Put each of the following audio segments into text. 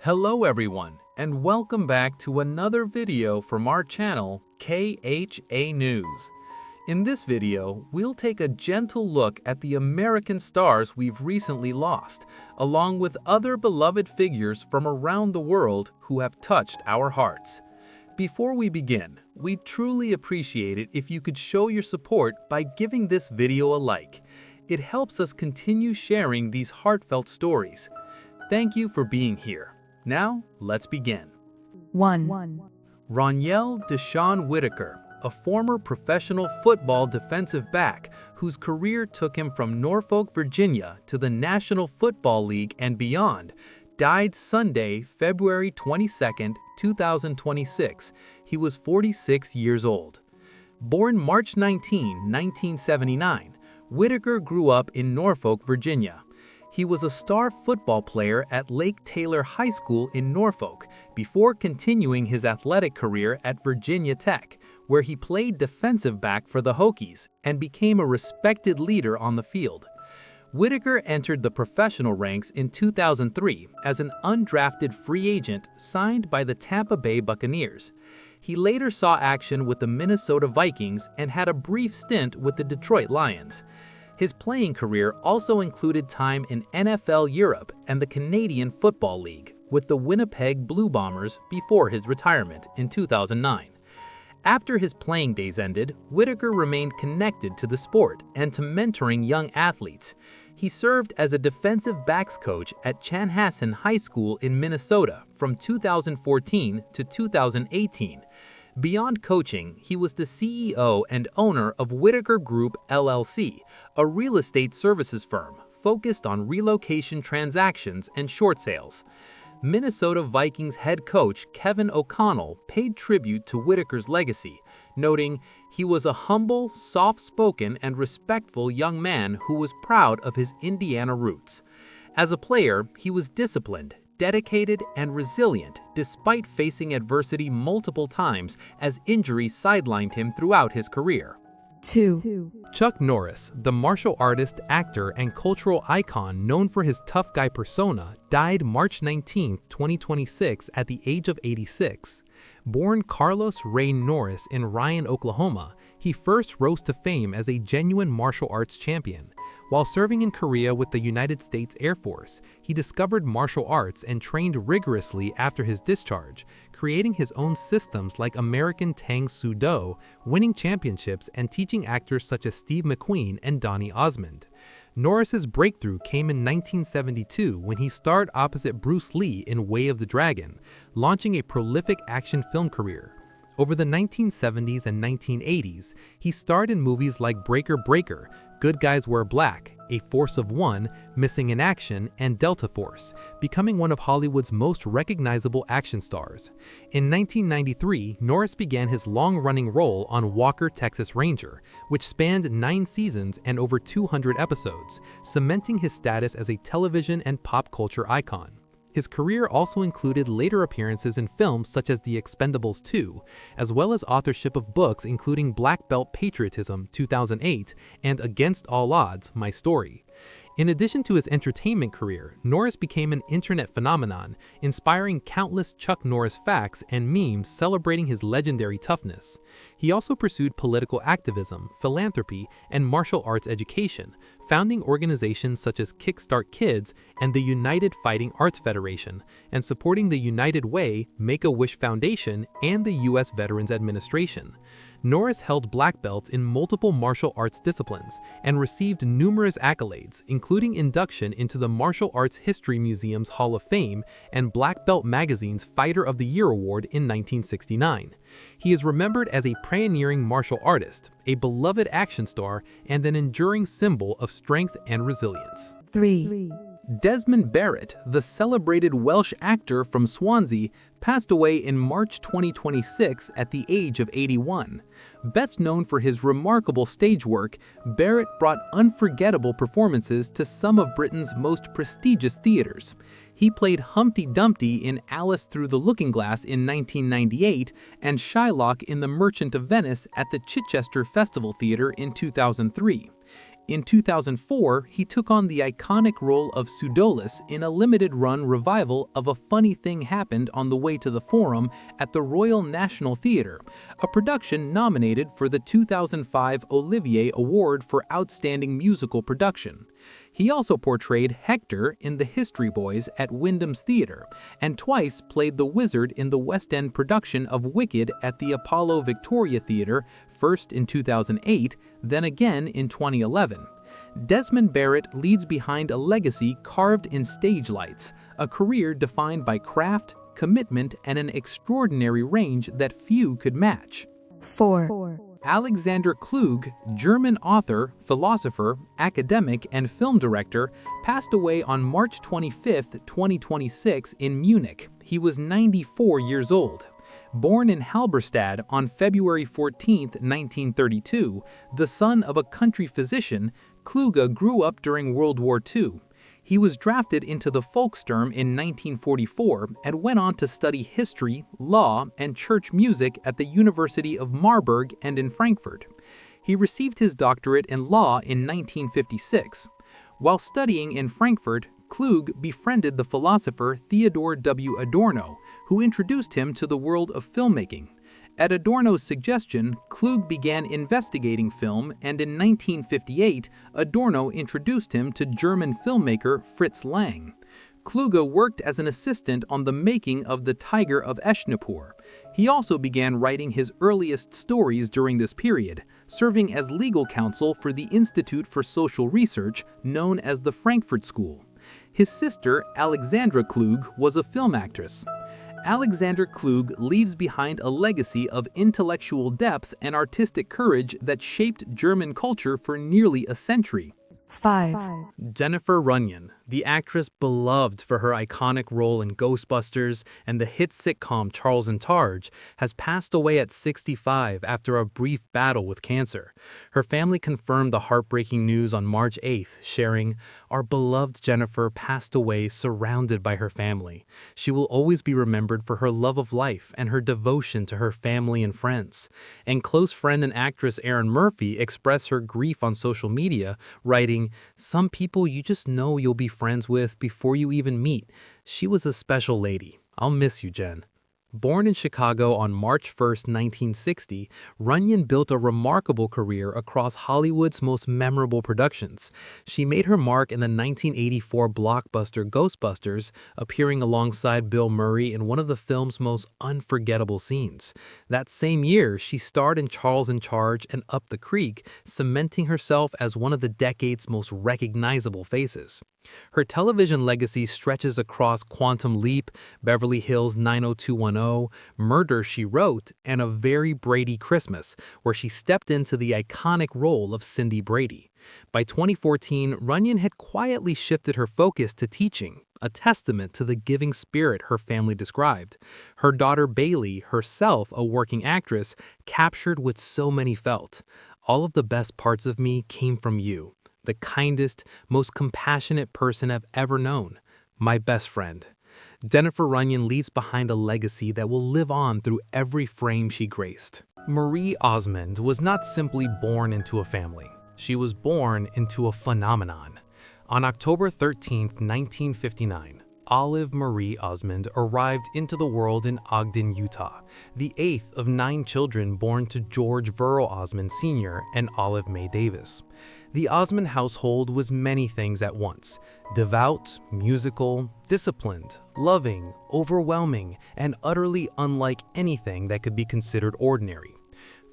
Hello everyone, and welcome back to another video from our channel, KHA News. In this video, we'll take a gentle look at the American stars we've recently lost, along with other beloved figures from around the world who have touched our hearts. Before we begin, we'd truly appreciate it if you could show your support by giving this video a like. It helps us continue sharing these heartfelt stories. Thank you for being here. Now, let's begin. 1. Ronyell Whitaker, a former professional football defensive back whose career took him from Norfolk, Virginia to the National Football League and beyond, died Sunday, February 22, 2026. He was 46 years old. Born March 19, 1979, Whitaker grew up in Norfolk, Virginia. He was a star football player at Lake Taylor High School in Norfolk before continuing his athletic career at Virginia Tech, where he played defensive back for the Hokies and became a respected leader on the field. Whitaker entered the professional ranks in 2003 as an undrafted free agent signed by the Tampa Bay Buccaneers. He later saw action with the Minnesota Vikings and had a brief stint with the Detroit Lions. His playing career also included time in NFL Europe and the Canadian Football League with the Winnipeg Blue Bombers before his retirement in 2009. After his playing days ended, Whitaker remained connected to the sport and to mentoring young athletes. He served as a defensive backs coach at Chanhassen High School in Minnesota from 2014 to 2018. Beyond coaching, he was the CEO and owner of Whitaker Group LLC, a real estate services firm focused on relocation transactions and short sales. Minnesota Vikings head coach Kevin O'Connell paid tribute to Whitaker's legacy, noting, "He was a humble, soft-spoken, and respectful young man who was proud of his Indiana roots. As a player, he was disciplined, dedicated, and resilient despite facing adversity multiple times as injuries sidelined him throughout his career." 2. Chuck Norris, the martial artist, actor, and cultural icon known for his tough guy persona, died March 19, 2026 at the age of 86. Born Carlos Ray Norris in Ryan, Oklahoma, he first rose to fame as a genuine martial arts champion. While serving in Korea with the United States Air Force, he discovered martial arts and trained rigorously after his discharge, creating his own systems like American Tang Soo Do, winning championships and teaching actors such as Steve McQueen and Marie Osmond. Norris's breakthrough came in 1972 when he starred opposite Bruce Lee in Way of the Dragon, launching a prolific action film career. Over the 1970s and 1980s, he starred in movies like Breaker Breaker, Good Guys Wear Black, A Force of One, Missing in Action, and Delta Force, becoming one of Hollywood's most recognizable action stars. In 1993, Norris began his long-running role on Walker, Texas Ranger, which spanned 9 seasons and over 200 episodes, cementing his status as a television and pop culture icon. His career also included later appearances in films such as The Expendables 2, as well as authorship of books including Black Belt Patriotism 2008 and Against All Odds, My Story. In addition to his entertainment career, Norris became an internet phenomenon, inspiring countless Chuck Norris facts and memes celebrating his legendary toughness. He also pursued political activism, philanthropy, and martial arts education, founding organizations such as Kickstart Kids and the United Fighting Arts Federation, and supporting the United Way, Make-A-Wish Foundation, and the U.S. Veterans Administration. Norris held black belts in multiple martial arts disciplines and received numerous accolades, including induction into the Martial Arts History Museum's Hall of Fame and Black Belt Magazine's Fighter of the Year Award in 1969. He is remembered as a pioneering martial artist, a beloved action star, and an enduring symbol of strength and resilience. 3. Desmond Barrett, the celebrated Welsh actor from Swansea, passed away in March 2026 at the age of 81. Best known for his remarkable stage work, Barrett brought unforgettable performances to some of Britain's most prestigious theaters. He played Humpty Dumpty in Alice Through the Looking Glass in 1998 and Shylock in The Merchant of Venice at the Chichester Festival Theatre in 2003. In 2004, he took on the iconic role of Pseudolus in a limited-run revival of A Funny Thing Happened on the Way to the Forum at the Royal National Theatre, a production nominated for the 2005 Olivier Award for Outstanding Musical Production. He also portrayed Hector in The History Boys at Wyndham's Theatre, and twice played the Wizard in the West End production of Wicked at the Apollo Victoria Theatre, first in 2008, then again in 2011. Desmond Barrett leads behind a legacy carved in stage lights, a career defined by craft, commitment, and an extraordinary range that few could match. 4. Alexander Klug, German author, philosopher, academic, and film director, passed away on March 25, 2026 in Munich. He was 94 years old. Born in Halberstadt on February 14, 1932, the son of a country physician, Kluge grew up during World War II. He was drafted into the Volkssturm in 1944 and went on to study history, law, and church music at the University of Marburg and in Frankfurt. He received his doctorate in law in 1956. While studying in Frankfurt, Klug befriended the philosopher Theodor W. Adorno, who introduced him to the world of filmmaking. At Adorno's suggestion, Klug began investigating film, and in 1958, Adorno introduced him to German filmmaker Fritz Lang. Kluge worked as an assistant on the making of The Tiger of Eschnapur. He also began writing his earliest stories during this period, serving as legal counsel for the Institute for Social Research, known as the Frankfurt School. His sister, Alexandra Klug, was a film actress. Alexander Klug leaves behind a legacy of intellectual depth and artistic courage that shaped German culture for nearly a century. 5. Jennifer Runyon, the actress beloved for her iconic role in Ghostbusters and the hit sitcom Charles in Charge, has passed away at 65 after a brief battle with cancer. Her family confirmed the heartbreaking news on March 8th, sharing, "Our beloved Jennifer passed away surrounded by her family. She will always be remembered for her love of life and her devotion to her family and friends." And close friend and actress Erin Murphy expressed her grief on social media, writing, "Some people you just know you'll be friends with before you even meet. She was a special lady. I'll miss you, Jen." Born in Chicago on March 1, 1960, Runyon built a remarkable career across Hollywood's most memorable productions. She made her mark in the 1984 blockbuster Ghostbusters, appearing alongside Bill Murray in one of the film's most unforgettable scenes. That same year, she starred in Charles in Charge and Up the Creek, cementing herself as one of the decade's most recognizable faces. Her television legacy stretches across Quantum Leap, Beverly Hills 90210, Murder, She Wrote, and A Very Brady Christmas, where she stepped into the iconic role of Cindy Brady. By 2014, Runyon had quietly shifted her focus to teaching, a testament to the giving spirit her family described. Her daughter Bailey, herself a working actress, captured what so many felt. "All of the best parts of me came from you. The kindest, most compassionate person I've ever known. My best friend." Jennifer Runyon leaves behind a legacy that will live on through every frame she graced. Marie Osmond was not simply born into a family. She was born into a phenomenon. On October 13, 1959, Olive Marie Osmond arrived into the world in Ogden, Utah, the 8th of 9 children born to George Verrill Osmond Sr. and Olive May Davis. The Osmond household was many things at once: devout, musical, disciplined, loving, overwhelming, and utterly unlike anything that could be considered ordinary.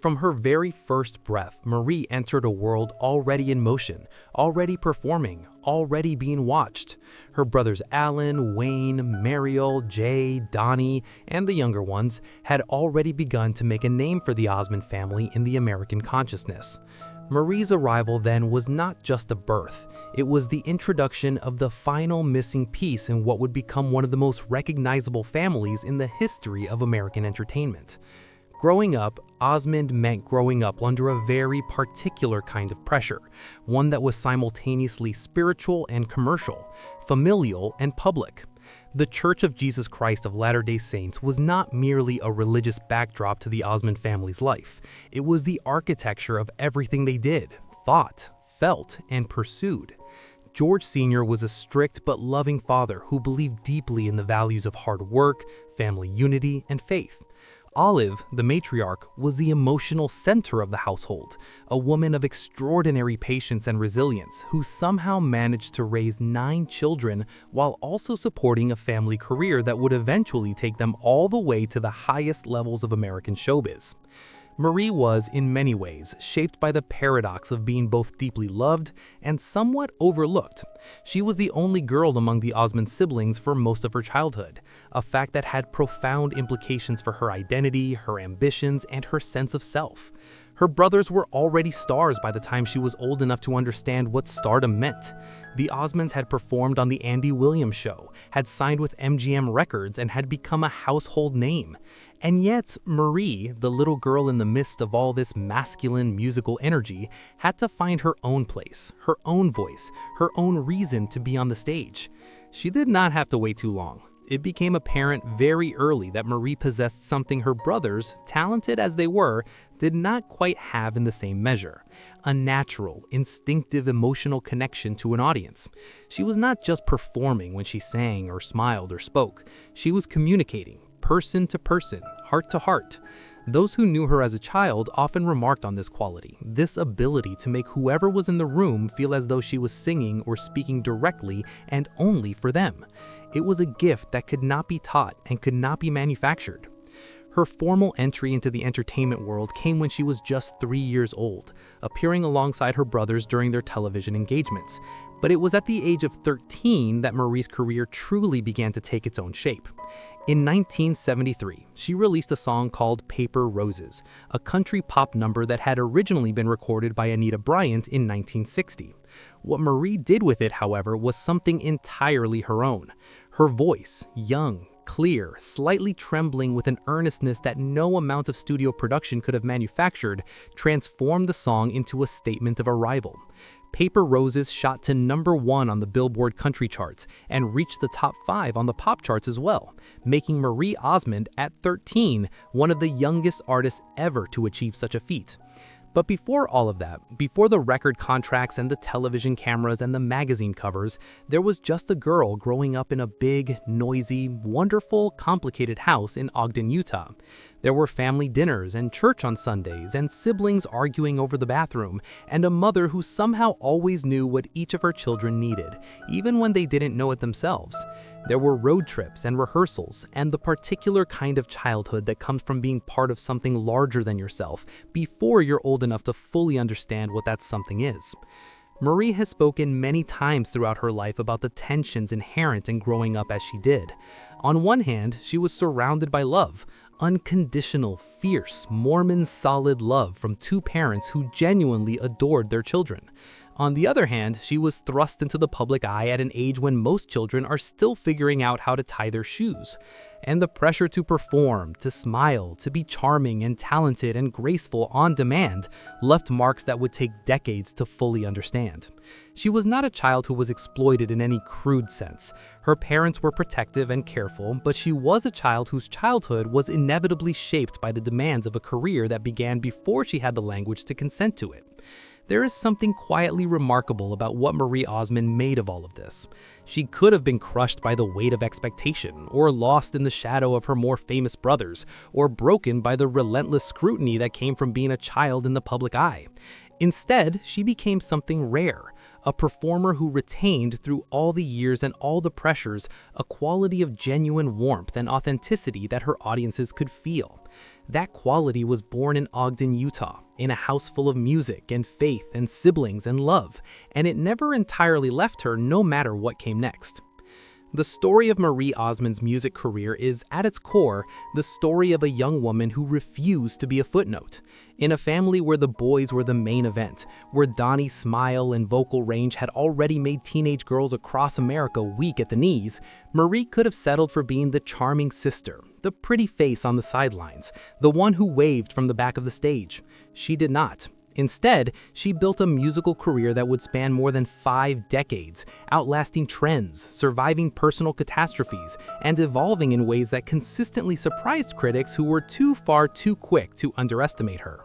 From her very first breath, Marie entered a world already in motion, already performing, already being watched. Her brothers Alan, Wayne, Mariel, Jay, Donnie, and the younger ones had already begun to make a name for the Osmond family in the American consciousness. Marie's arrival then was not just a birth, it was the introduction of the final missing piece in what would become one of the most recognizable families in the history of American entertainment. Growing up, Osmond meant growing up under a very particular kind of pressure, one that was simultaneously spiritual and commercial, familial and public. The Church of Jesus Christ of Latter-day Saints was not merely a religious backdrop to the Osmond family's life. It was the architecture of everything they did, thought, felt and pursued. George Sr. was a strict but loving father who believed deeply in the values of hard work, family unity, and faith. Olive, the matriarch, was the emotional center of the household, a woman of extraordinary patience and resilience who somehow managed to raise 9 children while also supporting a family career that would eventually take them all the way to the highest levels of American showbiz. Marie was, in many ways, shaped by the paradox of being both deeply loved and somewhat overlooked. She was the only girl among the Osmond siblings for most of her childhood, a fact that had profound implications for her identity, her ambitions, and her sense of self. Her brothers were already stars by the time she was old enough to understand what stardom meant. The Osmonds had performed on The Andy Williams Show, had signed with MGM Records, and had become a household name. And yet, Marie, the little girl in the midst of all this masculine musical energy, had to find her own place, her own voice, her own reason to be on the stage. She did not have to wait too long. It became apparent very early that Marie possessed something her brothers, talented as they were, did not quite have in the same measure: a natural, instinctive emotional connection to an audience. She was not just performing when she sang or smiled or spoke. She was communicating, person to person, heart to heart. Those who knew her as a child often remarked on this quality, this ability to make whoever was in the room feel as though she was singing or speaking directly and only for them. It was a gift that could not be taught and could not be manufactured. Her formal entry into the entertainment world came when she was just 3 years old, appearing alongside her brothers during their television engagements. But it was at the age of 13 that Marie's career truly began to take its own shape. In 1973, she released a song called Paper Roses, a country pop number that had originally been recorded by Anita Bryant in 1960. What Marie did with it, however, was something entirely her own. Her voice, young, clear, slightly trembling with an earnestness that no amount of studio production could have manufactured, transformed the song into a statement of arrival. Paper Roses shot to #1 on the Billboard country charts and reached the top 5 on the pop charts as well, making Marie Osmond, at 13, one of the youngest artists ever to achieve such a feat. But before all of that, before the record contracts and the television cameras and the magazine covers, there was just a girl growing up in a big, noisy, wonderful, complicated house in Ogden, Utah. There were family dinners and church on Sundays and siblings arguing over the bathroom, and a mother who somehow always knew what each of her children needed, even when they didn't know it themselves. There were road trips and rehearsals, and the particular kind of childhood that comes from being part of something larger than yourself before you're old enough to fully understand what that something is. Marie has spoken many times throughout her life about the tensions inherent in growing up as she did. On one hand, she was surrounded by love, unconditional, fierce, Mormon solid love from 2 parents who genuinely adored their children. On the other hand, she was thrust into the public eye at an age when most children are still figuring out how to tie their shoes. And the pressure to perform, to smile, to be charming and talented and graceful on demand left marks that would take decades to fully understand. She was not a child who was exploited in any crude sense. Her parents were protective and careful, but she was a child whose childhood was inevitably shaped by the demands of a career that began before she had the language to consent to it. There is something quietly remarkable about what Marie Osmond made of all of this. She could have been crushed by the weight of expectation, or lost in the shadow of her more famous brothers, or broken by the relentless scrutiny that came from being a child in the public eye. Instead, she became something rare, a performer who retained through all the years and all the pressures a quality of genuine warmth and authenticity that her audiences could feel. That quality was born in Ogden, Utah, in a house full of music and faith and siblings and love, and it never entirely left her no matter what came next. The story of Marie Osmond's music career is, at its core, the story of a young woman who refused to be a footnote. In a family where the boys were the main event, where Donnie's smile and vocal range had already made teenage girls across America weak at the knees, Marie could have settled for being the charming sister, the pretty face on the sidelines, the one who waved from the back of the stage. She did not. Instead, she built a musical career that would span more than 5 decades, outlasting trends, surviving personal catastrophes, and evolving in ways that consistently surprised critics who were too quick to underestimate her.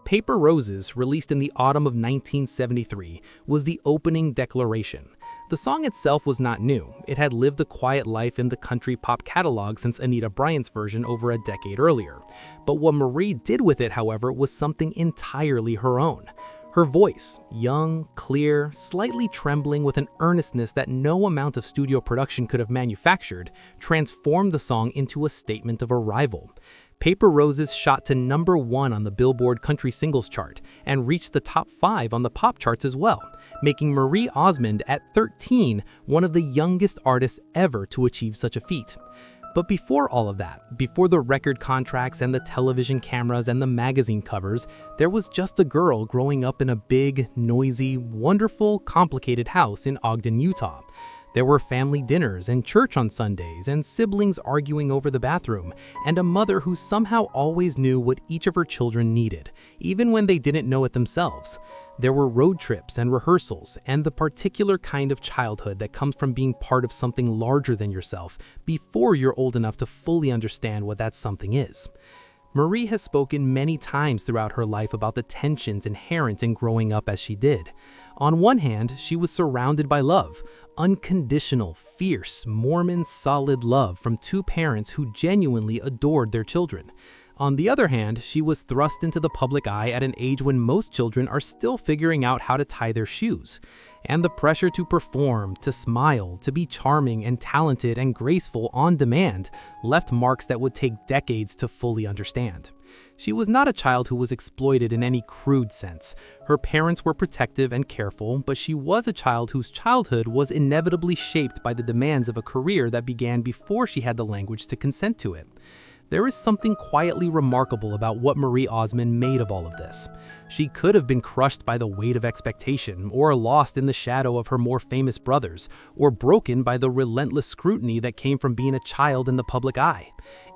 Paper Roses, released in the autumn of 1973, was the opening declaration. The song itself was not new. It had lived a quiet life in the country pop catalog since Anita Bryant's version over a decade earlier. But what Marie did with it, however, was something entirely her own. Her voice, young, clear, slightly trembling with an earnestness that no amount of studio production could have manufactured, transformed the song into a statement of arrival. Paper Roses shot to #1 on the Billboard Country Singles Chart and reached the top 5 on the pop charts as well, making Marie Osmond at 13 one of the youngest artists ever to achieve such a feat. But before all of that, before the record contracts and the television cameras and the magazine covers, there was just a girl growing up in a big, noisy, wonderful, complicated house in Ogden, Utah. There were family dinners and church on Sundays and siblings arguing over the bathroom, and a mother who somehow always knew what each of her children needed, even when they didn't know it themselves. There were road trips and rehearsals, and the particular kind of childhood that comes from being part of something larger than yourself before you're old enough to fully understand what that something is. Marie has spoken many times throughout her life about the tensions inherent in growing up as she did. On one hand, she was surrounded by love, unconditional, fierce, Mormon, solid love from two parents who genuinely adored their children. On the other hand, she was thrust into the public eye at an age when most children are still figuring out how to tie their shoes. And the pressure to perform, to smile, to be charming and talented and graceful on demand left marks that would take decades to fully understand. She was not a child who was exploited in any crude sense. Her parents were protective and careful, but she was a child whose childhood was inevitably shaped by the demands of a career that began before she had the language to consent to it. There is something quietly remarkable about what Marie Osmond made of all of this. She could have been crushed by the weight of expectation, or lost in the shadow of her more famous brothers, or broken by the relentless scrutiny that came from being a child in the public eye.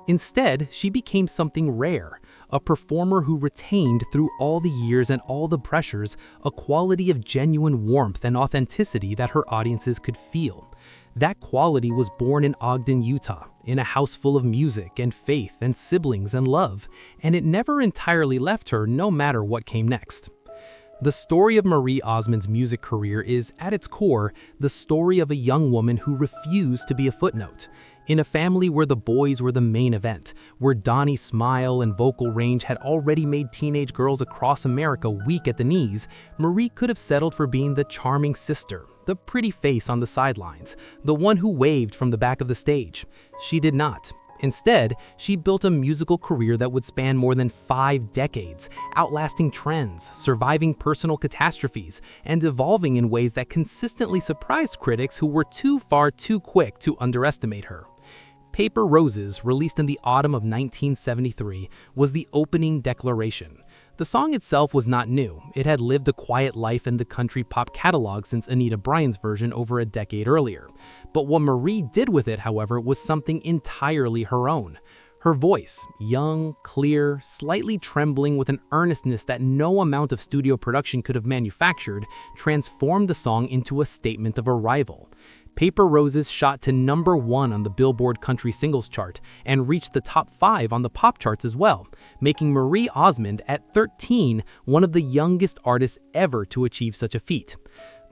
Instead, she became something rare, a performer who retained through all the years and all the pressures a quality of genuine warmth and authenticity that her audiences could feel. That quality was born in Ogden, Utah, in a house full of music and faith and siblings and love, and it never entirely left her no matter what came next. The story of Marie Osmond's music career is, at its core, the story of a young woman who refused to be a footnote. In a family where the boys were the main event, where Donnie's smile and vocal range had already made teenage girls across America weak at the knees, Marie could have settled for being the charming sister, the pretty face on the sidelines, the one who waved from the back of the stage. She did not. Instead, she built a musical career that would span more than 5 decades, outlasting trends, surviving personal catastrophes, and evolving in ways that consistently surprised critics who were too quick to underestimate her. Paper Roses, released in the autumn of 1973, was the opening declaration. The song itself was not new. It had lived a quiet life in the country pop catalog since Anita Bryant's version over a decade earlier. But what Marie did with it, however, was something entirely her own. Her voice, young, clear, slightly trembling with an earnestness that no amount of studio production could have manufactured, transformed the song into a statement of arrival. Paper Roses shot to #1 on the Billboard Country Singles Chart and reached the top 5 on the pop charts as well, making Marie Osmond at 13 one of the youngest artists ever to achieve such a feat.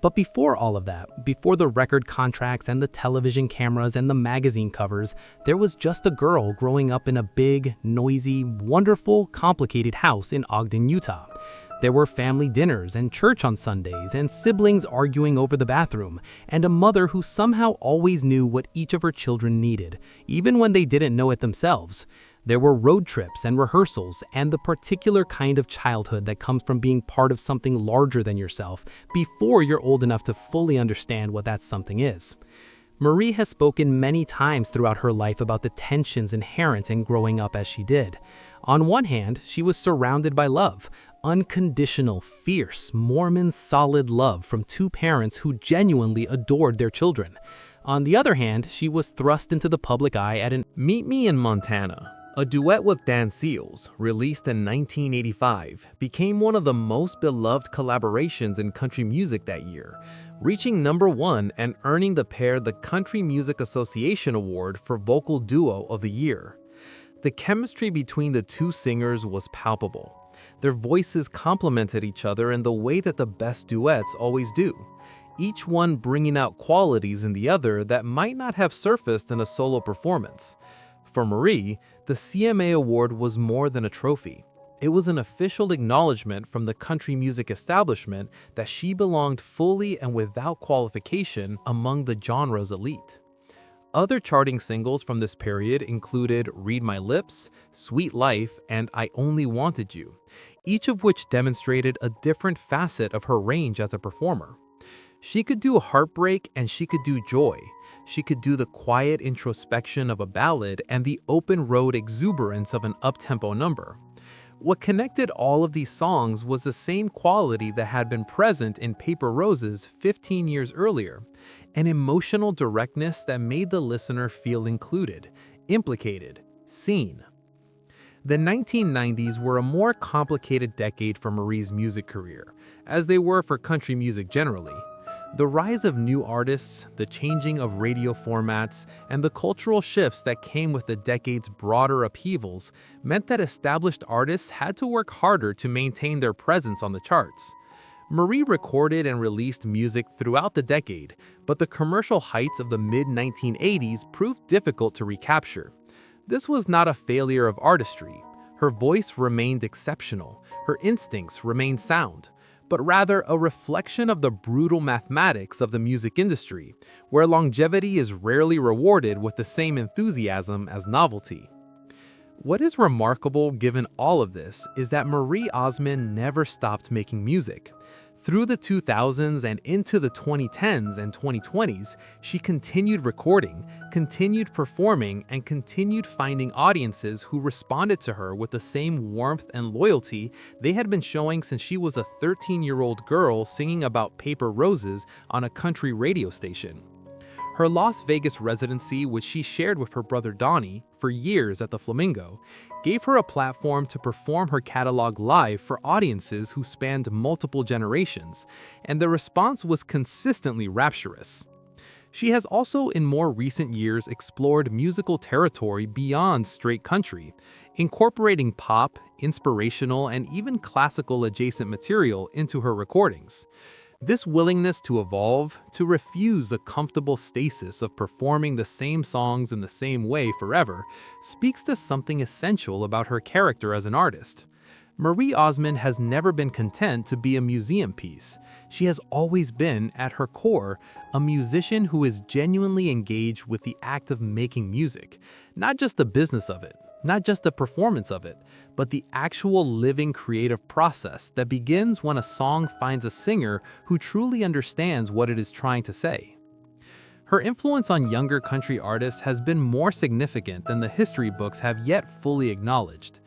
But before all of that, before the record contracts and the television cameras and the magazine covers, there was just a girl growing up in a big, noisy, wonderful, complicated house in Ogden, Utah. There were family dinners and church on Sundays and siblings arguing over the bathroom, and a mother who somehow always knew what each of her children needed, even when they didn't know it themselves. There were road trips and rehearsals, and the particular kind of childhood that comes from being part of something larger than yourself before you're old enough to fully understand what that something is. Marie has spoken many times throughout her life about the tensions inherent in growing up as she did. On one hand, she was surrounded by love, unconditional, fierce, Mormon, solid love from two parents who genuinely adored their children. On the other hand, she was thrust into the public eye at an Meet Me in Montana, a duet with Dan Seals, released in 1985, became one of the most beloved collaborations in country music that year, reaching #1 and earning the pair the Country Music Association Award for Vocal Duo of the Year. The chemistry between the two singers was palpable. Their voices complemented each other in the way that the best duets always do, each one bringing out qualities in the other that might not have surfaced in a solo performance. For Marie, the CMA Award was more than a trophy. It was an official acknowledgement from the country music establishment that she belonged fully and without qualification among the genre's elite. Other charting singles from this period included Read My Lips, Sweet Life, and I Only Wanted You, each of which demonstrated a different facet of her range as a performer. She could do heartbreak and she could do joy. She could do the quiet introspection of a ballad and the open road exuberance of an up-tempo number. What connected all of these songs was the same quality that had been present in Paper Roses 15 years earlier, an emotional directness that made the listener feel included, implicated, seen. The 1990s were a more complicated decade for Marie's music career, as they were for country music generally. The rise of new artists, the changing of radio formats, and the cultural shifts that came with the decade's broader upheavals meant that established artists had to work harder to maintain their presence on the charts. Marie recorded and released music throughout the decade, but the commercial heights of the mid-1980s proved difficult to recapture. This was not a failure of artistry. Her voice remained exceptional, her instincts remained sound, but rather a reflection of the brutal mathematics of the music industry, where longevity is rarely rewarded with the same enthusiasm as novelty. What is remarkable given all of this is that Marie Osmond never stopped making music. Through the 2000s and into the 2010s and 2020s, she continued recording, continued performing, and continued finding audiences who responded to her with the same warmth and loyalty they had been showing since she was a 13-year-old girl singing about paper roses on a country radio station. Her Las Vegas residency, which she shared with her brother Donnie for years at the Flamingo, gave her a platform to perform her catalog live for audiences who spanned multiple generations, and the response was consistently rapturous. She has also in more recent years explored musical territory beyond straight country, incorporating pop, inspirational, and even classical adjacent material into her recordings. This willingness to evolve, to refuse a comfortable stasis of performing the same songs in the same way forever, speaks to something essential about her character as an artist. Marie Osmond has never been content to be a museum piece. She has always been, at her core, a musician who is genuinely engaged with the act of making music, not just the business of it, not just the performance of it, but the actual living creative process that begins when a song finds a singer who truly understands what it is trying to say. Her influence on younger country artists has been more significant than the history books have yet fully acknowledged.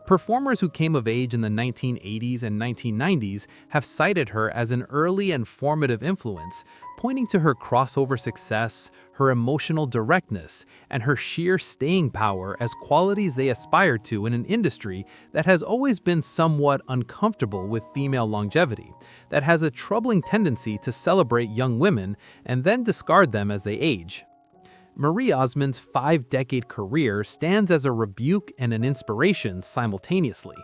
Performers who came of age in the 1980s and 1990s have cited her as an early and formative influence, pointing to her crossover success, her emotional directness, and her sheer staying power as qualities they aspired to in an industry that has always been somewhat uncomfortable with female longevity, that has a troubling tendency to celebrate young women and then discard them as they age. Marie Osmond's 5-decade career stands as a rebuke and an inspiration simultaneously.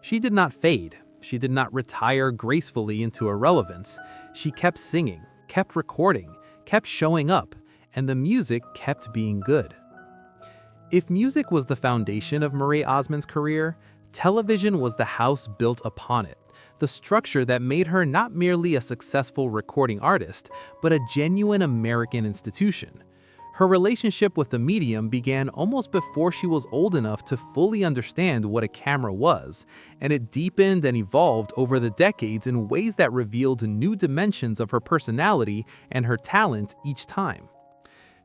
She did not fade. She did not retire gracefully into irrelevance. She kept singing, kept recording, kept showing up, and the music kept being good. If music was the foundation of Marie Osmond's career, television was the house built upon it, the structure that made her not merely a successful recording artist, but a genuine American institution. Her relationship with the medium began almost before she was old enough to fully understand what a camera was, and it deepened and evolved over the decades in ways that revealed new dimensions of her personality and her talent each time.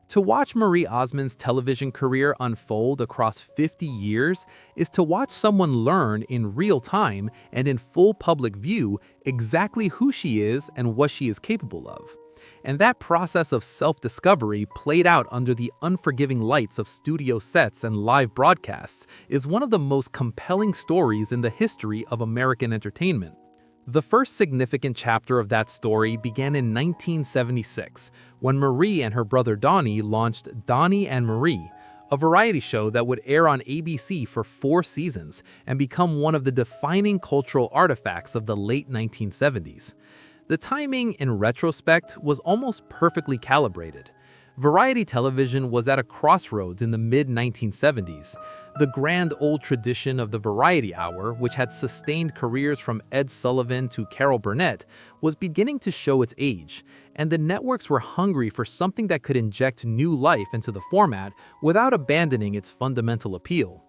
To watch Marie Osmond's television career unfold across 50 years is to watch someone learn in real time and in full public view exactly who she is and what she is capable of. And that process of self-discovery played out under the unforgiving lights of studio sets and live broadcasts is one of the most compelling stories in the history of American entertainment. The first significant chapter of that story began in 1976, when Marie and her brother Donnie launched Donnie and Marie, a variety show that would air on ABC for 4 seasons and become one of the defining cultural artifacts of the late 1970s. The timing, in retrospect, was almost perfectly calibrated. Variety television was at a crossroads in the mid-1970s. The grand old tradition of the variety hour, which had sustained careers from Ed Sullivan to Carol Burnett, was beginning to show its age, and the networks were hungry for something that could inject new life into the format without abandoning its fundamental appeal.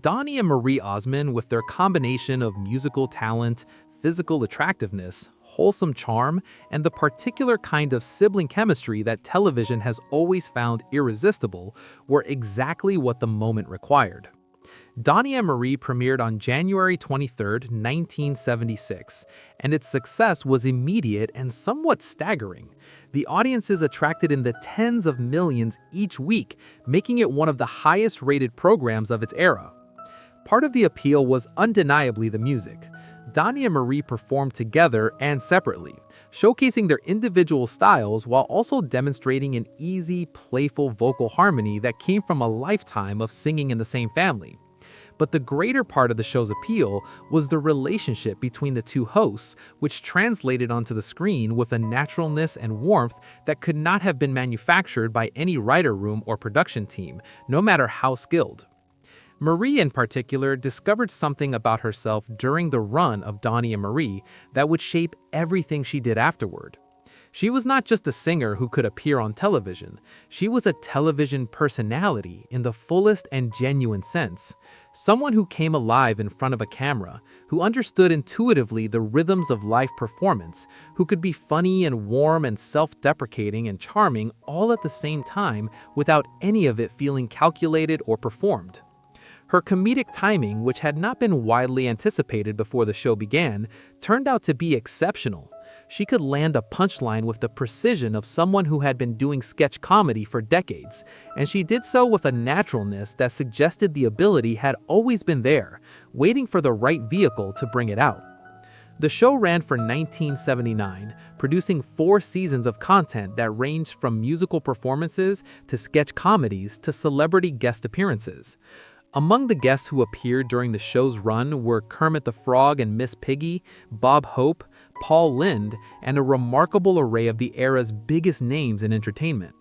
Donnie and Marie Osmond, with their combination of musical talent, physical attractiveness, wholesome charm, and the particular kind of sibling chemistry that television has always found irresistible, were exactly what the moment required. Donnie and Marie premiered on January 23, 1976, and its success was immediate and somewhat staggering. The audiences attracted in the tens of millions each week, making it one of the highest-rated programs of its era. Part of the appeal was undeniably the music. Donnie and Marie performed together and separately, showcasing their individual styles while also demonstrating an easy, playful vocal harmony that came from a lifetime of singing in the same family. But the greater part of the show's appeal was the relationship between the two hosts, which translated onto the screen with a naturalness and warmth that could not have been manufactured by any writer room or production team, no matter how skilled. Marie, in particular, discovered something about herself during the run of Donnie and Marie that would shape everything she did afterward. She was not just a singer who could appear on television. She was a television personality in the fullest and genuine sense. Someone who came alive in front of a camera, who understood intuitively the rhythms of live performance, who could be funny and warm and self-deprecating and charming all at the same time without any of it feeling calculated or performed. Her comedic timing, which had not been widely anticipated before the show began, turned out to be exceptional. She could land a punchline with the precision of someone who had been doing sketch comedy for decades, and she did so with a naturalness that suggested the ability had always been there, waiting for the right vehicle to bring it out. The show ran for 1979, producing 4 seasons of content that ranged from musical performances to sketch comedies to celebrity guest appearances. Among the guests who appeared during the show's run were Kermit the Frog and Miss Piggy, Bob Hope, Paul Lynde, and a remarkable array of the era's biggest names in entertainment.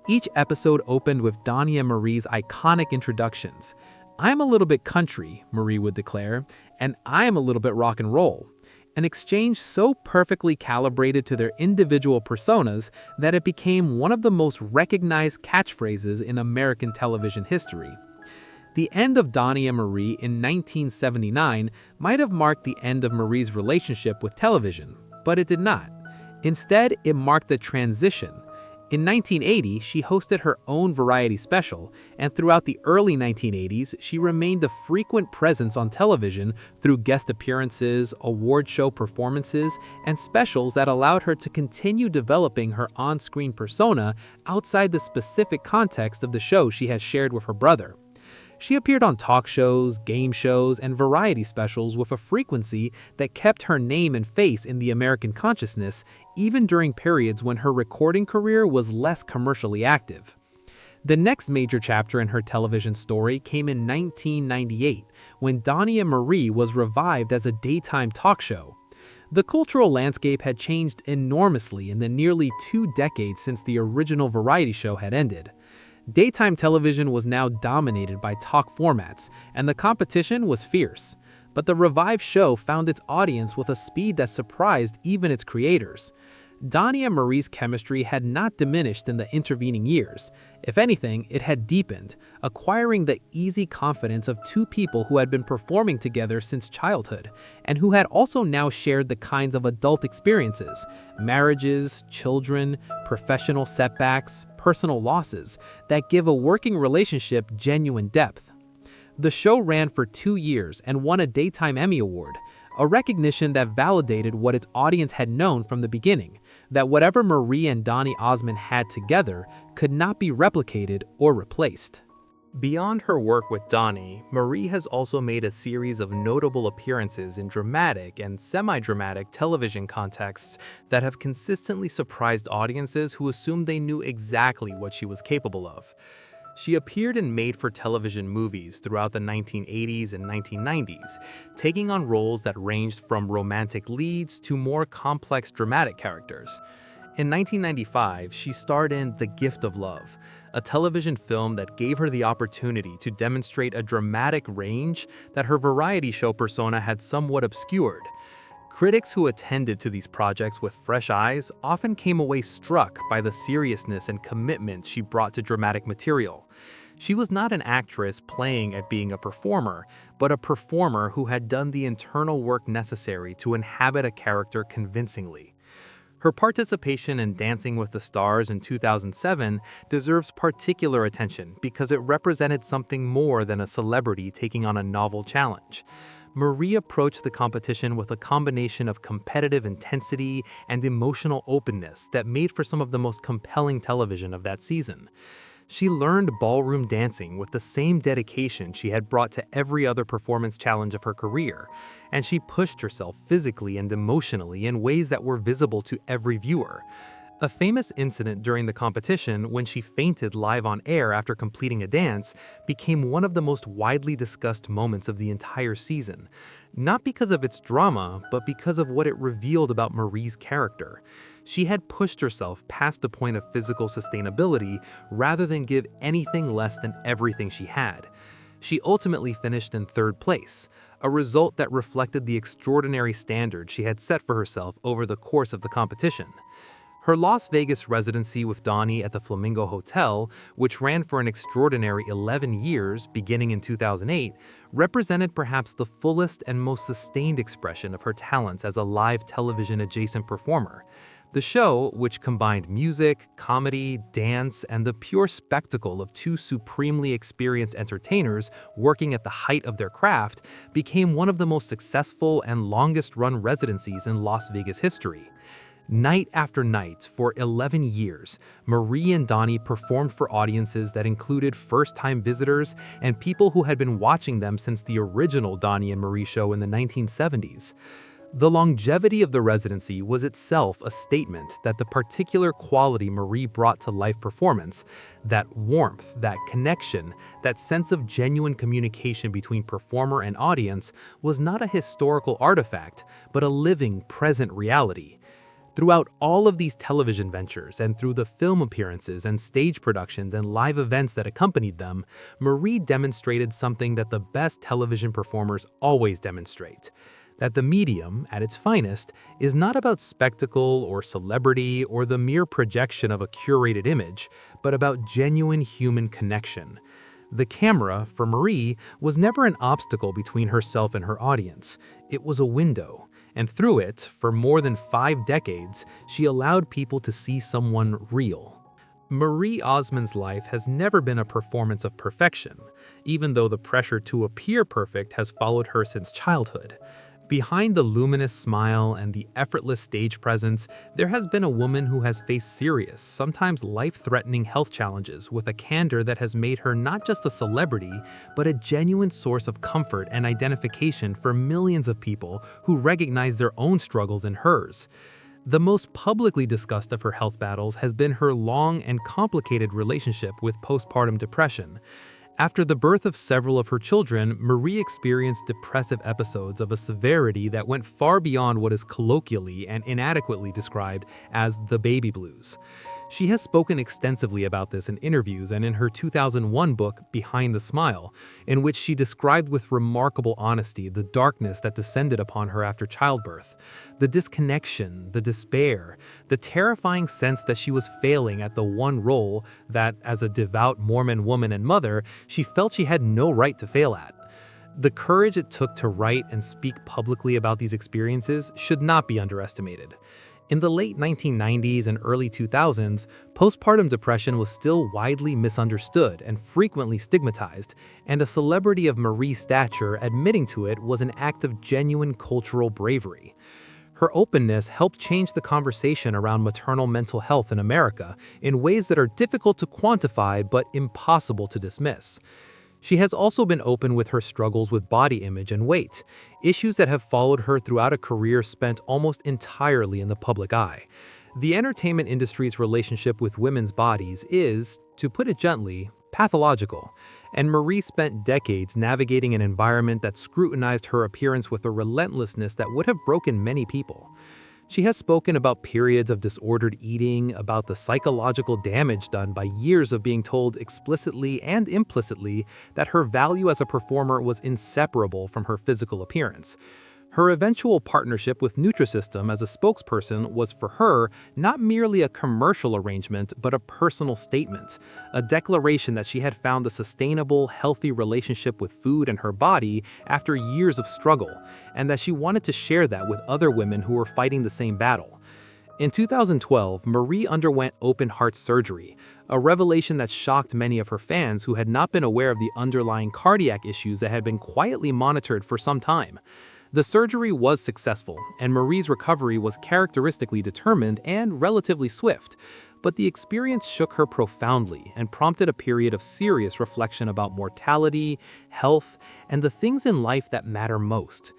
Each episode opened with Donnie and Marie's iconic introductions. "I'm a little bit country," Marie would declare, "and I'm a little bit rock and roll." An exchange so perfectly calibrated to their individual personas that it became one of the most recognized catchphrases in American television history. The end of Donnie and Marie in 1979 might have marked the end of Marie's relationship with television, but it did not. Instead, it marked the transition. In 1980, she hosted her own variety special, and throughout the early 1980s, she remained a frequent presence on television through guest appearances, award show performances, and specials that allowed her to continue developing her on-screen persona outside the specific context of the show she has shared with her brother. She appeared on talk shows, game shows, and variety specials with a frequency that kept her name and face in the American consciousness, even during periods when her recording career was less commercially active. The next major chapter in her television story came in 1998, when Donnie and Marie was revived as a daytime talk show. The cultural landscape had changed enormously in the nearly 2 decades since the original variety show had ended. Daytime television was now dominated by talk formats, and the competition was fierce. But the revived show found its audience with a speed that surprised even its creators. Donnie and Marie's chemistry had not diminished in the intervening years. If anything, it had deepened, acquiring the easy confidence of 2 people who had been performing together since childhood, and who had also now shared the kinds of adult experiences, marriages, children, professional setbacks, personal losses, that give a working relationship genuine depth. The show ran for 2 years and won a Daytime Emmy Award, a recognition that validated what its audience had known from the beginning, that whatever Marie and Donnie Osmond had together could not be replicated or replaced. Beyond her work with Donnie, Marie has also made a series of notable appearances in dramatic and semi-dramatic television contexts that have consistently surprised audiences who assumed they knew exactly what she was capable of. She appeared in made-for-television movies throughout the 1980s and 1990s, taking on roles that ranged from romantic leads to more complex dramatic characters. In 1995, she starred in The Gift of Love, a television film that gave her the opportunity to demonstrate a dramatic range that her variety show persona had somewhat obscured. Critics who attended to these projects with fresh eyes often came away struck by the seriousness and commitment she brought to dramatic material. She was not an actress playing at being a performer, but a performer who had done the internal work necessary to inhabit a character convincingly. Her participation in Dancing with the Stars in 2007 deserves particular attention because it represented something more than a celebrity taking on a novel challenge. Marie approached the competition with a combination of competitive intensity and emotional openness that made for some of the most compelling television of that season. She learned ballroom dancing with the same dedication she had brought to every other performance challenge of her career, and she pushed herself physically and emotionally in ways that were visible to every viewer. A famous incident during the competition, when she fainted live on air after completing a dance, became one of the most widely discussed moments of the entire season, not because of its drama, but because of what it revealed about Marie's character. She had pushed herself past the point of physical sustainability rather than give anything less than everything she had. She ultimately finished in third place, a result that reflected the extraordinary standard she had set for herself over the course of the competition. Her Las Vegas residency with Donnie at the Flamingo Hotel, which ran for an extraordinary 11 years beginning in 2008, represented perhaps the fullest and most sustained expression of her talents as a live television-adjacent performer. The show, which combined music, comedy, dance, and the pure spectacle of two supremely experienced entertainers working at the height of their craft, became one of the most successful and longest-run residencies in Las Vegas history. Night after night, for 11 years, Marie and Donnie performed for audiences that included first-time visitors and people who had been watching them since the original Donnie and Marie show in the 1970s. The longevity of the residency was itself a statement that the particular quality Marie brought to live performance, that warmth, that connection, that sense of genuine communication between performer and audience, was not a historical artifact, but a living, present reality. Throughout all of these television ventures and through the film appearances and stage productions and live events that accompanied them, Marie demonstrated something that the best television performers always demonstrate: that the medium, at its finest, is not about spectacle or celebrity or the mere projection of a curated image, but about genuine human connection. The camera, for Marie, was never an obstacle between herself and her audience. It was a window. And through it, for more than 5 decades, she allowed people to see someone real. Marie Osmond's life has never been a performance of perfection, even though the pressure to appear perfect has followed her since childhood. Behind the luminous smile and the effortless stage presence, there has been a woman who has faced serious, sometimes life-threatening health challenges with a candor that has made her not just a celebrity, but a genuine source of comfort and identification for millions of people who recognize their own struggles in hers. The most publicly discussed of her health battles has been her long and complicated relationship with postpartum depression. After the birth of several of her children, Marie experienced depressive episodes of a severity that went far beyond what is colloquially and inadequately described as the baby blues. She has spoken extensively about this in interviews and in her 2001 book, Behind the Smile, in which she described with remarkable honesty the darkness that descended upon her after childbirth, the disconnection, the despair, the terrifying sense that she was failing at the one role that, as a devout Mormon woman and mother, she felt she had no right to fail at. The courage it took to write and speak publicly about these experiences should not be underestimated. In the late 1990s and early 2000s, postpartum depression was still widely misunderstood and frequently stigmatized, and a celebrity of Marie's stature admitting to it was an act of genuine cultural bravery. Her openness helped change the conversation around maternal mental health in America in ways that are difficult to quantify but impossible to dismiss. She has also been open with her struggles with body image and weight, issues that have followed her throughout a career spent almost entirely in the public eye. The entertainment industry's relationship with women's bodies is, to put it gently, pathological, and Marie spent decades navigating an environment that scrutinized her appearance with a relentlessness that would have broken many people. She has spoken about periods of disordered eating, about the psychological damage done by years of being told explicitly and implicitly that her value as a performer was inseparable from her physical appearance. Her eventual partnership with Nutrisystem as a spokesperson was for her not merely a commercial arrangement, but a personal statement, a declaration that she had found a sustainable, healthy relationship with food and her body after years of struggle, and that she wanted to share that with other women who were fighting the same battle. In 2012, Marie underwent open-heart surgery, a revelation that shocked many of her fans who had not been aware of the underlying cardiac issues that had been quietly monitored for some time. The surgery was successful, and Marie's recovery was characteristically determined and relatively swift, but the experience shook her profoundly and prompted a period of serious reflection about mortality, health, and the things in life that matter most.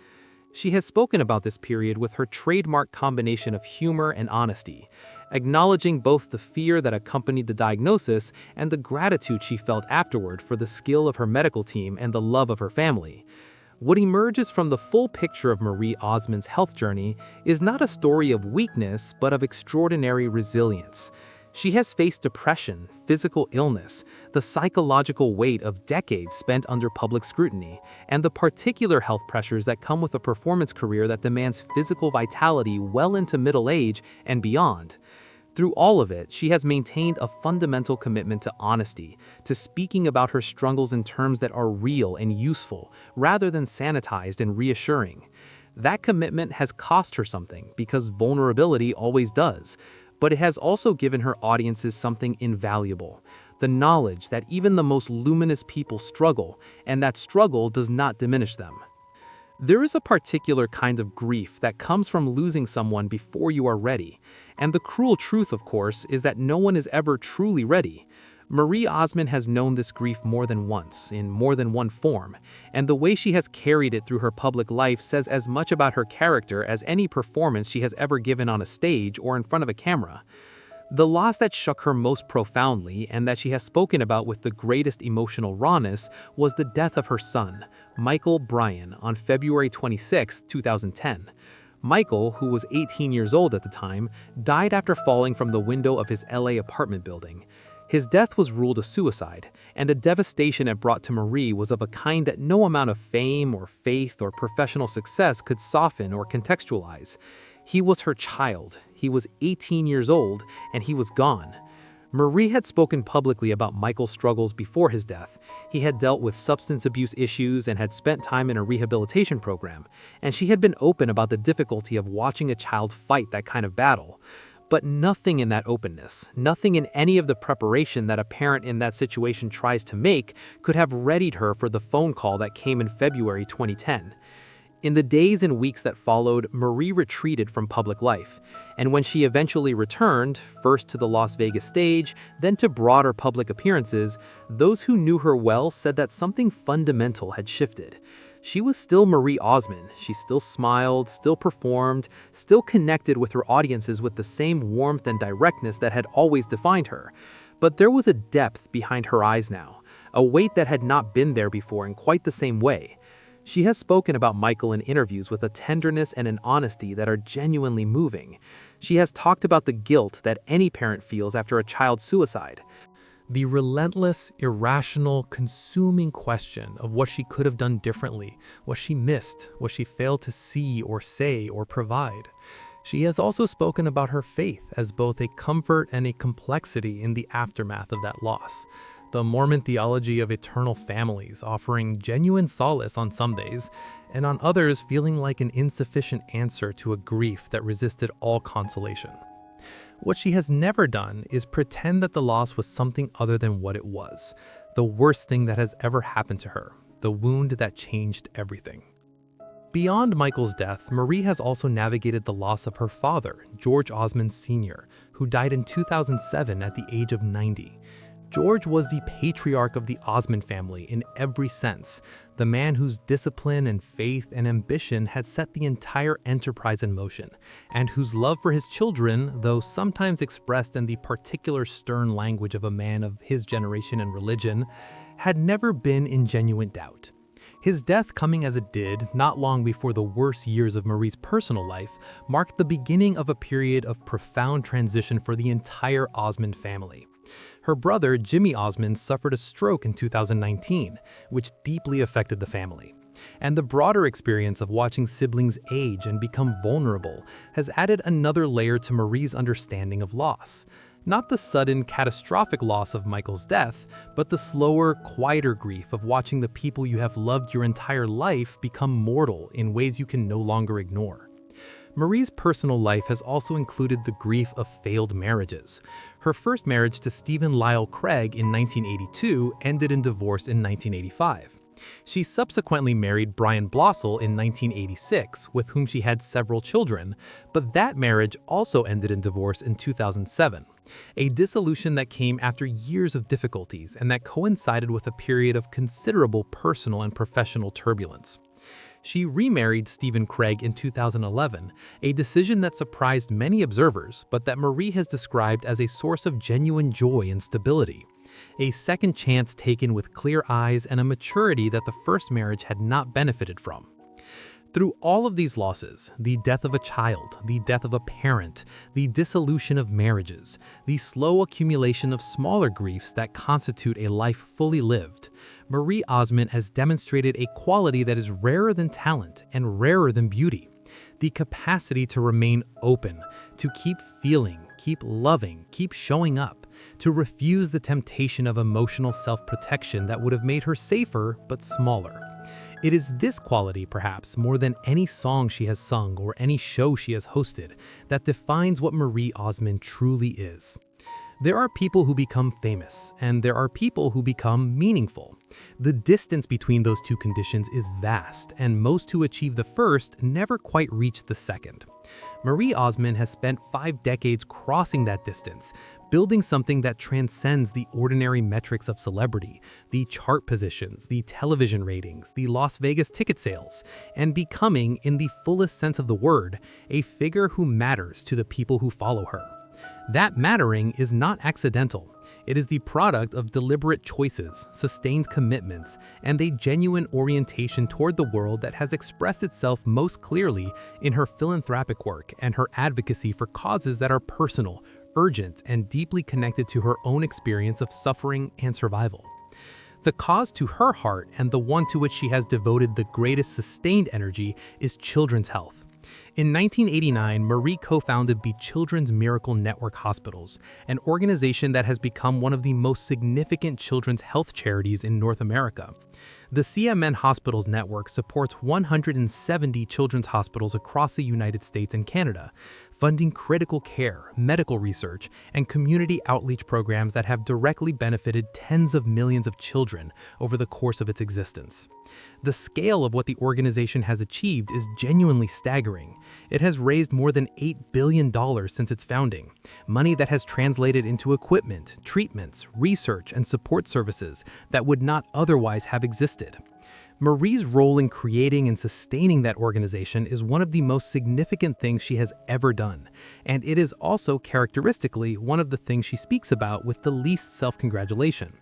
She has spoken about this period with her trademark combination of humor and honesty, acknowledging both the fear that accompanied the diagnosis and the gratitude she felt afterward for the skill of her medical team and the love of her family. What emerges from the full picture of Marie Osmond's health journey is not a story of weakness, but of extraordinary resilience. She has faced depression, physical illness, the psychological weight of decades spent under public scrutiny, and the particular health pressures that come with a performance career that demands physical vitality well into middle age and beyond. Through all of it, she has maintained a fundamental commitment to honesty, to speaking about her struggles in terms that are real and useful, rather than sanitized and reassuring. That commitment has cost her something, because vulnerability always does, but it has also given her audiences something invaluable: the knowledge that even the most luminous people struggle, and that struggle does not diminish them. There is a particular kind of grief that comes from losing someone before you are ready, and the cruel truth, of course, is that no one is ever truly ready. Marie Osmond has known this grief more than once, in more than one form, and the way she has carried it through her public life says as much about her character as any performance she has ever given on a stage or in front of a camera. The loss that shook her most profoundly, and that she has spoken about with the greatest emotional rawness, was the death of her son, Michael Bryan, on February 26, 2010. Michael, who was 18 years old at the time, died after falling from the window of his LA apartment building. His death was ruled a suicide, and the devastation it brought to Marie was of a kind that no amount of fame or faith or professional success could soften or contextualize. He was her child, he was 18 years old, and he was gone. Marie had spoken publicly about Michael's struggles before his death. He had dealt with substance abuse issues and had spent time in a rehabilitation program, and she had been open about the difficulty of watching a child fight that kind of battle. But nothing in that openness, nothing in any of the preparation that a parent in that situation tries to make, could have readied her for the phone call that came in February 2010. In the days and weeks that followed, Marie retreated from public life, and when she eventually returned, first to the Las Vegas stage, then to broader public appearances, those who knew her well said that something fundamental had shifted. She was still Marie Osmond. She still smiled, still performed, still connected with her audiences with the same warmth and directness that had always defined her. But there was a depth behind her eyes now, a weight that had not been there before in quite the same way. She has spoken about Michael in interviews with a tenderness and an honesty that are genuinely moving. She has talked about the guilt that any parent feels after a child's suicide. The relentless, irrational, consuming question of what she could have done differently, what she missed, what she failed to see or say or provide. She has also spoken about her faith as both a comfort and a complexity in the aftermath of that loss. The Mormon theology of eternal families offering genuine solace on some days, and on others feeling like an insufficient answer to a grief that resisted all consolation. What she has never done is pretend that the loss was something other than what it was, the worst thing that has ever happened to her, the wound that changed everything. Beyond Michael's death, Marie has also navigated the loss of her father, George Osmond Sr., who died in 2007 at the age of 90. George was the patriarch of the Osmond family in every sense, the man whose discipline and faith and ambition had set the entire enterprise in motion, and whose love for his children, though sometimes expressed in the particular stern language of a man of his generation and religion, had never been in genuine doubt. His death, coming as it did, not long before the worst years of Marie's personal life, marked the beginning of a period of profound transition for the entire Osmond family. Her brother, Jimmy Osmond, suffered a stroke in 2019, which deeply affected the family. And the broader experience of watching siblings age and become vulnerable has added another layer to Marie's understanding of loss. Not the sudden, catastrophic loss of Michael's death, but the slower, quieter grief of watching the people you have loved your entire life become mortal in ways you can no longer ignore. Marie's personal life has also included the grief of failed marriages. Her first marriage to Stephen Lyle Craig in 1982 ended in divorce in 1985. She subsequently married Brian Blossel in 1986, with whom she had several children, but that marriage also ended in divorce in 2007, a dissolution that came after years of difficulties and that coincided with a period of considerable personal and professional turbulence. She remarried Stephen Craig in 2011, a decision that surprised many observers, but that Marie has described as a source of genuine joy and stability. A second chance taken with clear eyes and a maturity that the first marriage had not benefited from. Through all of these losses, the death of a child, the death of a parent, the dissolution of marriages, the slow accumulation of smaller griefs that constitute a life fully lived, Marie Osmond has demonstrated a quality that is rarer than talent and rarer than beauty: the capacity to remain open, to keep feeling, keep loving, keep showing up, to refuse the temptation of emotional self-protection that would have made her safer but smaller. It is this quality, perhaps, more than any song she has sung or any show she has hosted, that defines what Marie Osmond truly is. There are people who become famous, and there are people who become meaningful. The distance between those two conditions is vast, and most who achieve the first never quite reach the second. Marie Osmond has spent 5 decades crossing that distance, building something that transcends the ordinary metrics of celebrity, the chart positions, the television ratings, the Las Vegas ticket sales, and becoming, in the fullest sense of the word, a figure who matters to the people who follow her. That mattering is not accidental. It is the product of deliberate choices, sustained commitments, and a genuine orientation toward the world that has expressed itself most clearly in her philanthropic work and her advocacy for causes that are personal, urgent, and deeply connected to her own experience of suffering and survival. The cause to her heart, and the one to which she has devoted the greatest sustained energy, is children's health. In 1989, Marie co-founded the Children's Miracle Network Hospitals, an organization that has become one of the most significant children's health charities in North America. The CMN Hospitals Network supports 170 children's hospitals across the United States and Canada, funding critical care, medical research, and community outreach programs that have directly benefited tens of millions of children over the course of its existence. The scale of what the organization has achieved is genuinely staggering. It has raised more than $8 billion since its founding, money that has translated into equipment, treatments, research, and support services that would not otherwise have existed. Marie's role in creating and sustaining that organization is one of the most significant things she has ever done, and it is also characteristically one of the things she speaks about with the least self-congratulation.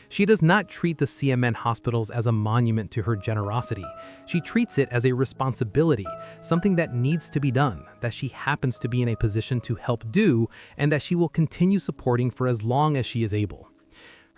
She does not treat the CMN hospitals as a monument to her generosity. She treats it as a responsibility, something that needs to be done, that she happens to be in a position to help do, and that she will continue supporting for as long as she is able.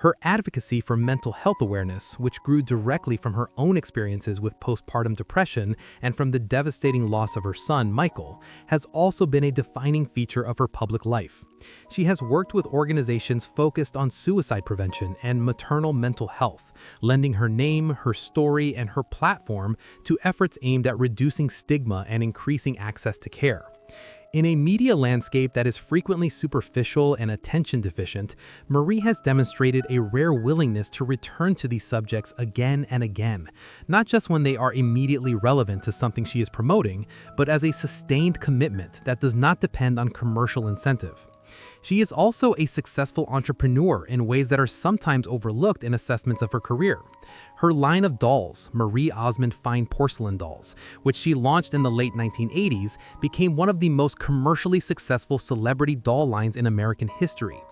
Her advocacy for mental health awareness, which grew directly from her own experiences with postpartum depression and from the devastating loss of her son, Michael, has also been a defining feature of her public life. She has worked with organizations focused on suicide prevention and maternal mental health, lending her name, her story, and her platform to efforts aimed at reducing stigma and increasing access to care. In a media landscape that is frequently superficial and attention deficient, Marie has demonstrated a rare willingness to return to these subjects again and again, not just when they are immediately relevant to something she is promoting, but as a sustained commitment that does not depend on commercial incentive. She is also a successful entrepreneur in ways that are sometimes overlooked in assessments of her career. Her line of dolls, Marie Osmond fine porcelain dolls, which she launched in the late 1980s, became one of the most commercially successful celebrity doll lines in American history.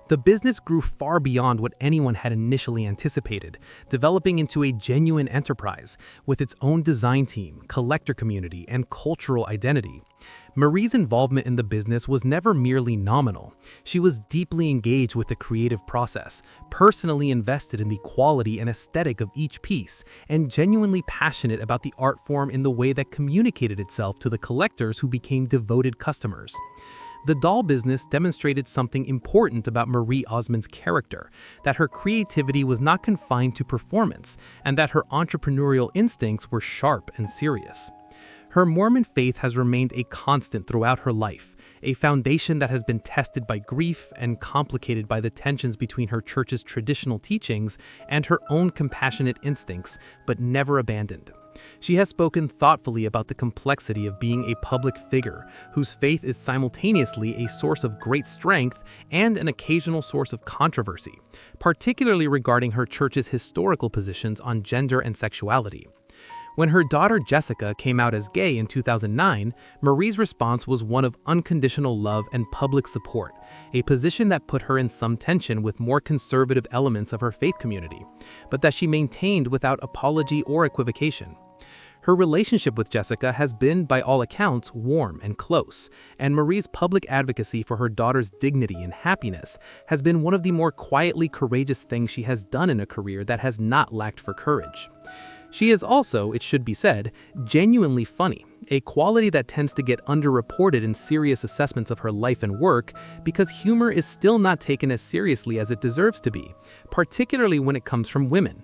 The business grew far beyond what anyone had initially anticipated, developing into a genuine enterprise with its own design team, collector community, and cultural identity. Marie's involvement in the business was never merely nominal. She was deeply engaged with the creative process, personally invested in the quality and aesthetic of each piece, and genuinely passionate about the art form in the way that communicated itself to the collectors who became devoted customers. The doll business demonstrated something important about Marie Osmond's character, that her creativity was not confined to performance, and that her entrepreneurial instincts were sharp and serious. Her Mormon faith has remained a constant throughout her life, a foundation that has been tested by grief and complicated by the tensions between her church's traditional teachings and her own compassionate instincts, but never abandoned. She has spoken thoughtfully about the complexity of being a public figure, whose faith is simultaneously a source of great strength and an occasional source of controversy, particularly regarding her church's historical positions on gender and sexuality. When her daughter Jessica came out as gay in 2009, Marie's response was one of unconditional love and public support, a position that put her in some tension with more conservative elements of her faith community, but that she maintained without apology or equivocation. Her relationship with Jessica has been, by all accounts, warm and close, and Marie's public advocacy for her daughter's dignity and happiness has been one of the more quietly courageous things she has done in a career that has not lacked for courage. She is also, it should be said, genuinely funny, a quality that tends to get underreported in serious assessments of her life and work because humor is still not taken as seriously as it deserves to be, particularly when it comes from women.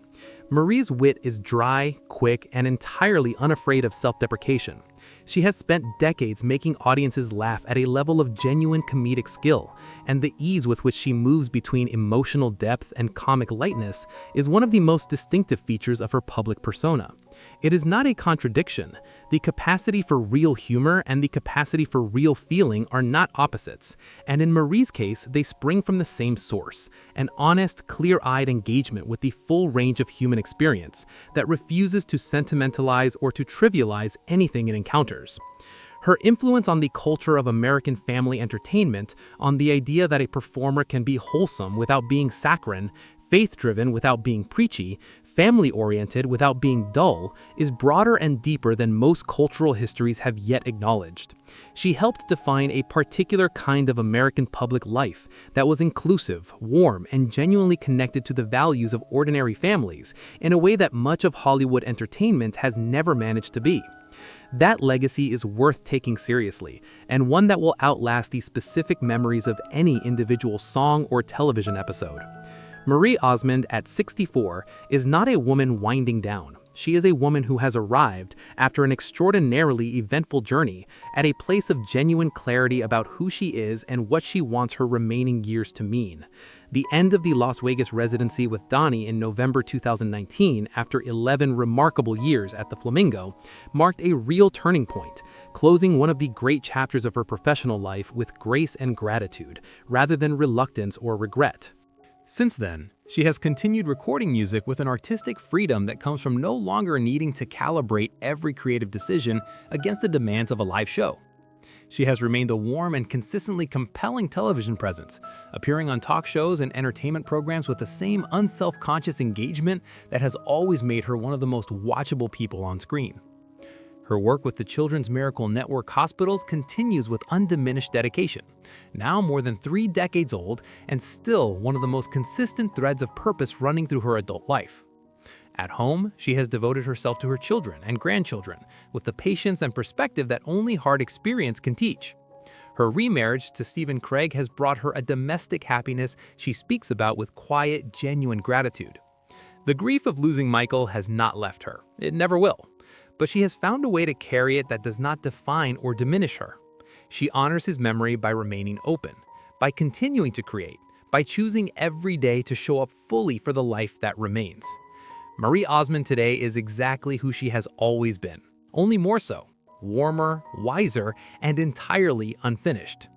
Marie's wit is dry, quick, and entirely unafraid of self-deprecation. She has spent decades making audiences laugh at a level of genuine comedic skill, and the ease with which she moves between emotional depth and comic lightness is one of the most distinctive features of her public persona. It is not a contradiction. The capacity for real humor and the capacity for real feeling are not opposites, and in Marie's case, they spring from the same source, an honest, clear-eyed engagement with the full range of human experience that refuses to sentimentalize or to trivialize anything it encounters. Her influence on the culture of American family entertainment, on the idea that a performer can be wholesome without being saccharine, faith-driven without being preachy, family-oriented without being dull, is broader and deeper than most cultural histories have yet acknowledged. She helped define a particular kind of American public life that was inclusive, warm, and genuinely connected to the values of ordinary families in a way that much of Hollywood entertainment has never managed to be. That legacy is worth taking seriously, and one that will outlast the specific memories of any individual song or television episode. Marie Osmond, at 64, is not a woman winding down. She is a woman who has arrived, after an extraordinarily eventful journey, at a place of genuine clarity about who she is and what she wants her remaining years to mean. The end of the Las Vegas residency with Donnie in November 2019, after 11 remarkable years at the Flamingo, marked a real turning point, closing one of the great chapters of her professional life with grace and gratitude, rather than reluctance or regret. Since then, she has continued recording music with an artistic freedom that comes from no longer needing to calibrate every creative decision against the demands of a live show. She has remained a warm and consistently compelling television presence, appearing on talk shows and entertainment programs with the same unself-conscious engagement that has always made her one of the most watchable people on screen. Her work with the Children's Miracle Network hospitals continues with undiminished dedication, now more than 3 decades old and still one of the most consistent threads of purpose running through her adult life. At home, she has devoted herself to her children and grandchildren with the patience and perspective that only hard experience can teach. Her remarriage to Stephen Craig has brought her a domestic happiness she speaks about with quiet, genuine gratitude. The grief of losing Michael has not left her. It never will. But she has found a way to carry it that does not define or diminish her. She honors his memory by remaining open, by continuing to create, by choosing every day to show up fully for the life that remains. Marie Osmond today is exactly who she has always been, only more so, warmer, wiser, and entirely unfinished.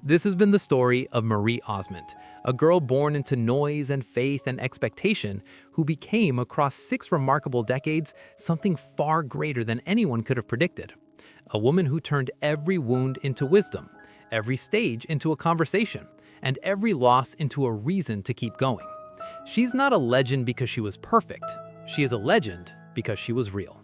This has been the story of Marie Osmond, a girl born into noise and faith and expectation who became, across 6 remarkable decades, something far greater than anyone could have predicted. A woman who turned every wound into wisdom, every stage into a conversation, and every loss into a reason to keep going. She's not a legend because she was perfect. She is a legend because she was real.